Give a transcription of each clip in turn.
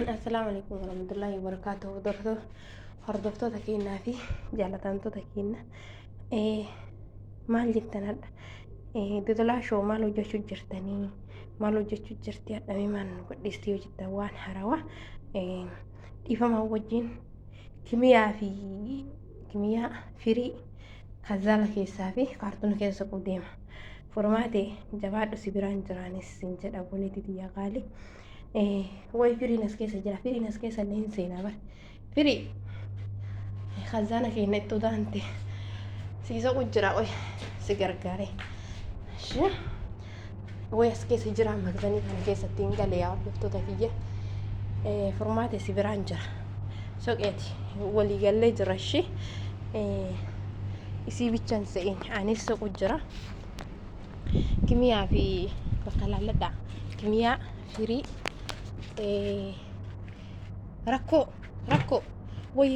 السلام عليكم ورحمة الله وبركاته. درتو هردفتو تكينا في جالتانتو تكينا إيه maal jettan hadha dodolaa shoo maal hojjechuu jirtanii maal hojjechuu jirti hadhamee maan godhisti yoo jettan waan harawa dhiifamaa wajjin kimiyaa firii kazaala keessaa fi kaartuna keessa qudeema formaatee jabaadhu si biraan jiraanis sin jedha boleetii xiyyaa qaali way firiin as keessa jira firiin as keessa illee hin seenaa bar firii kazaana keenya itti udaante siisa jira oy si gargaare shi way as keessa jira magazanii kana keessatti hin galee yaa hordoftoota kiyya formaate si biraan jira soqeeti walii gallee jira shi isii bichaan se'in anis soqu jira kimiyaa fi bakka laalladha kimiyaa firii rakkoo way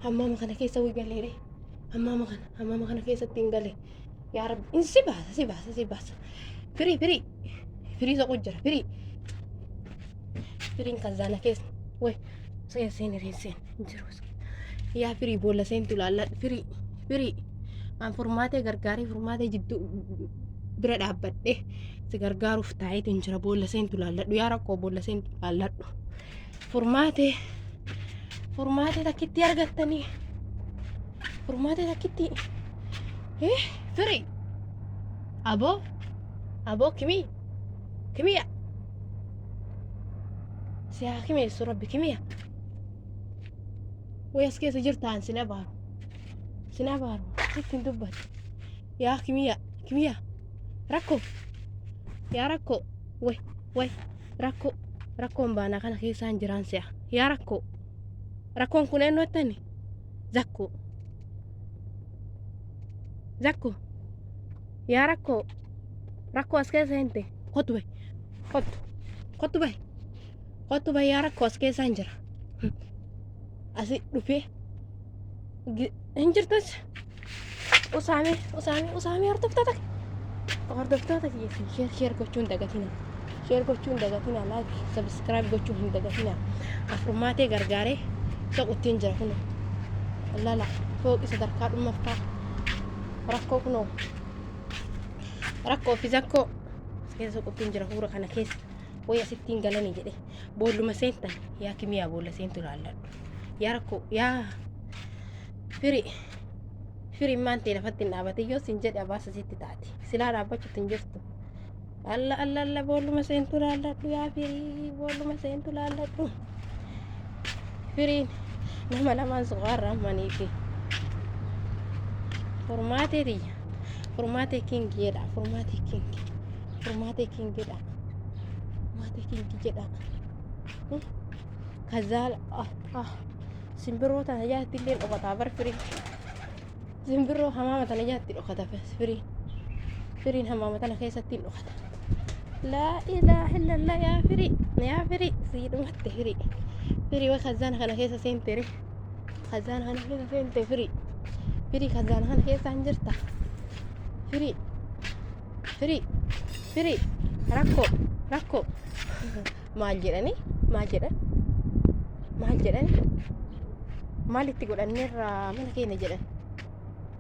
hammama kana keessa way galeere hammama kana keessatti hin galee yaa rabbi si baasa firii soqu jira firiin kazaana keessa way seen jiru yaa firii boolla seentu laalladha firii an formaatee gargaaree formaatee jidduu bira dhaabbadhe si gargaaruuf taa'eetiin jira boolla seentu laalladhu yaa rakkoo boolla seentu laalladhu formaatee takkitti argattanii formaatee takkitti firii aboo kimiya siyaa kimeessu rabbi kimiya way as keessa jirtaan sin abaaru sittiin dubbatu yaa kimiya rakkoo yaa rakkoo way rakkoon baanaa kana keessaan jiraan si'a yaa rakkoon kun eenyu ettani zakko yaa rakkoo as keessa hinte kottu bay yaa rakkoo as keessaan jira asi dhufee hin jirtas usaamee hordoftoota kiyya sheer gochuun dagatina laaki sabskraayib gochuun hin dagatina afurmaatee gargaaree soquttiin jira kuno lala fooqi sadarkaa dhummaffaa rakkoo kunoo rakkoo fi zakkoo keessa soquttiin jira fuura kana keessa way asittiin galanii jedhe boolluma seentan yaa kimiyaa boolla seentu laalladhu yaa rakkoo yaa firii maantee lafatti hin dhaabate yoo sin jedhe abaasa sitti taate silaa dhaabbachuutti hin jirtu alla boolluma seentu laalladhu yaa firii boolluma seentu laalladhu firiin nama lamaan suqaarraa maniifi formaatee kingiidha formaatee kingiidha kazaala simbiroo tana jaatti illee dhokataa bar simbiroo hamaama tana jaatti dhokata firiin hamaama tana keessatti dhokata laa ilaaha illallah yaa firii sii dhumatte firii way kazaana kana keessa seentere firii kazaana kana keessa hin jirta firii rakkoo maal jedhan maalitti godhanneerraa mana keenya jedhan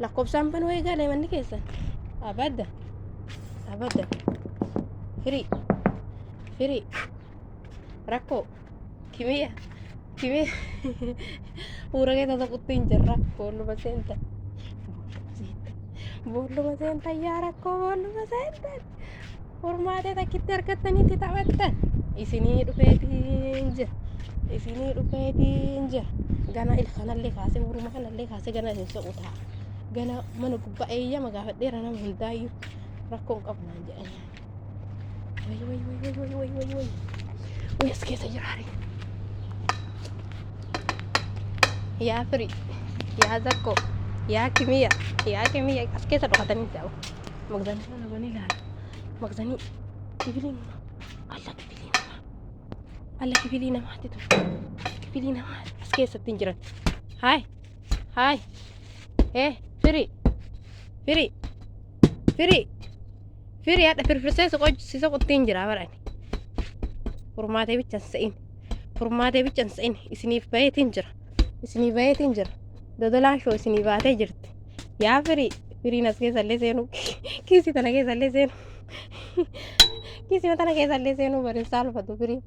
lakkoofsaan banuu eegalee manni keessan abadda firii rakkoo kimiya fuura keessa soquttiin jirra boolluma seentan yaa rakkoo boolluma seentan formaatee takkitti argattaniitti taphattan isinii dhufeetiin jira gana ilkanallee kaasee uruma kanallee kaasee gana isin soqu ta'a gana mana gubbaa eeyyama gaafadheera nama hundaayyuu rakkoon qabnaan jedhanii way as keessa jiraare yaa firii yaa zakkoo yaa kimiya as keessa dhokatanii ta'u magzanii kana bani ilaala magzanii kibiliin alla kibilii namaatti ture kibilii namaa as keessatti hin jiran haay firii hadha firfirsee soqottiin jira barani furmaatee bichaan sa'in furmaatee bichaan sa'in isiniif bayeetiin jira isiniif bayeetiin jira dodolaan shoo isinii baatee jirti yaa firiin as keessallee seenu kiisii tana keessallee seenu kiisii tana keessallee seenu bariin saalfatu firii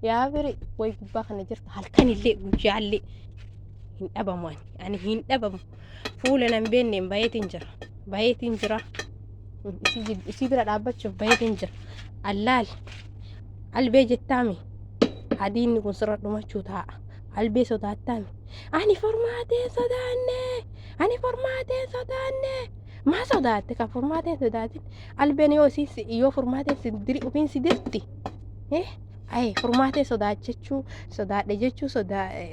yaa firii way gubbaa kana jirta halkanillee guyyaallee hin dhabamu ani hin dhabamu fuula nan beenneen bayeetiin jira isii bira dhaabbachuuf bayeetiin jira allaal albee jettaami adiinni kun sirra dhumachuu taa'a albee sodaattaami ani formaatee sodaanne maa sodaatte ka formaatee sodaatin albeen yoo formaatee diri ufiin si dirti formaatee sodaadhe jechuu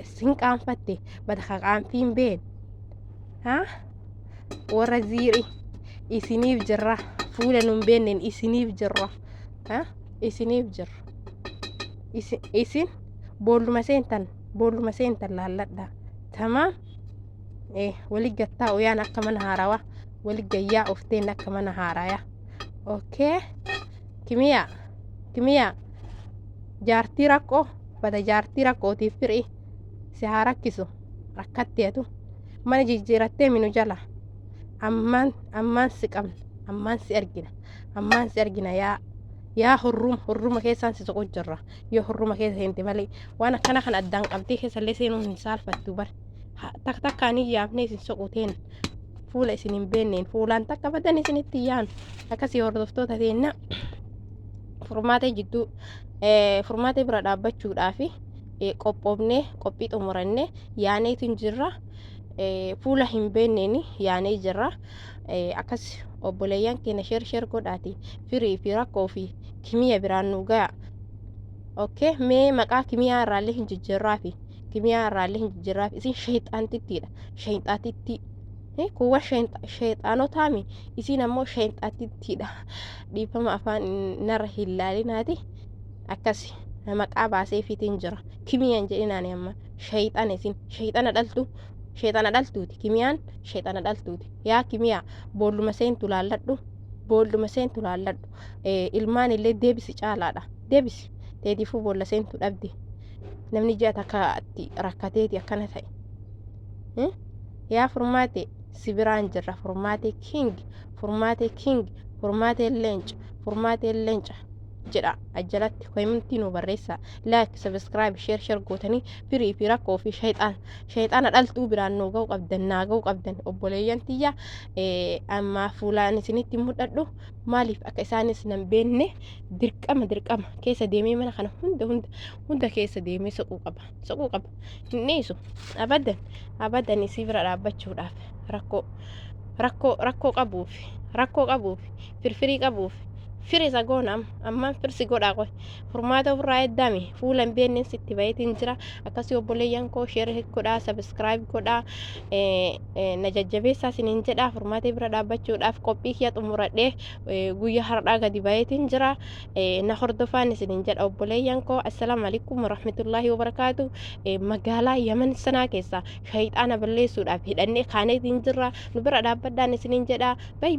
sin qaanfatte bata qaanfiin been warra ziiri isiniif jirra fuula nun beenneen isiniif jirra isiniif jirra isin boolluma seentan laalladha tamaam wali gattaa uyaan akka mana haarawaa wali gayyaa ofteen akka mana haaraya okay kimiyaa jaartii rakkoo bata jaartii rakkootiif firii si haa rakkisu rakkatteetu mana jijjiirattee minu jala ammaan si qabna ammaan si argina yaa hurruma keessaan si soqu jirra yoo hurruma keessa seente malee waan akkana kan addaan qabdee keessallee seenuu hin saalfattu bar takkaanii yaafnee isin soquuteen fuula isin hin beenneen fuulaan takka badan isinitti yaanu akkasii hordoftoota teenna furmaatee jidduu furmaatee bira dhaabbachuudhaaf qophoofnee qophii xumurannee yaaneetiin jirra fuula hin beenneen yaanee jirra akkas obboleeyyan keenya sheer godhaati firii fi rakkoo fi kimiya biraan nu ga'a okay mee maqaa kimiyaa irraallee hin jijjiirraaf isin sheexaantittiidha kuwa sheexaanotaami isin ammoo sheexaantittiidha dhiifama afaan narra hin laalinaati akkasi maqaa baasee fitiin jira kimiyaan jedhinaani amma sheexana dhaltuuti kimiyaan sheexana dhaltuuti yaa kimiyaa boolluma seentu laalladhu ilmaan illee deebisi caalaadha deebisi teetiifuu boolla seentu dhabdi namni jaata kaatti rakkateeti akkana ta'e yaa furmaate sibiraan jirra furmaate leenca jedha ajjalatti koyimtii nu barreessa like subscribe share gootanii firii fi rakkoo fi shayxaana dhaltuu biraan nu ga'u qabdan obboleeyyan tiyya amma fuulaan isinitti mul'adhu maaliif akka isaanis nan beenne dirqama keessa deemee mana kana hunda keessa deemee soquu qaba hin dhiisu abadan isii bira dhaabbachuudhaaf rakkoo qabuuf firfirii qabuuf firii isa goona ammaan firsi godhaa qoy furmaata ofirraa eddame fuula hin beenneen sitti bayeetiin jira akkasii obboleeyyan koo sheer godhaa subscribe godhaa na jajjabeessaa isiniin jedhaa furmaatee bira dhaabbachuudhaaf qophii kiyya xumuradhee guyyaa har'aa gadi bayeetiin jira na hordofaan isiniin jedha obboleeyyan koo assalaamu alaikum warahmatullaahi wabarakaatu magaalaa yaman sanaa keessaa shayxaana balleessuudhaaf hidhannee kaaneetiin jirra nu bira dhaabbadhaan isiniin jedha bye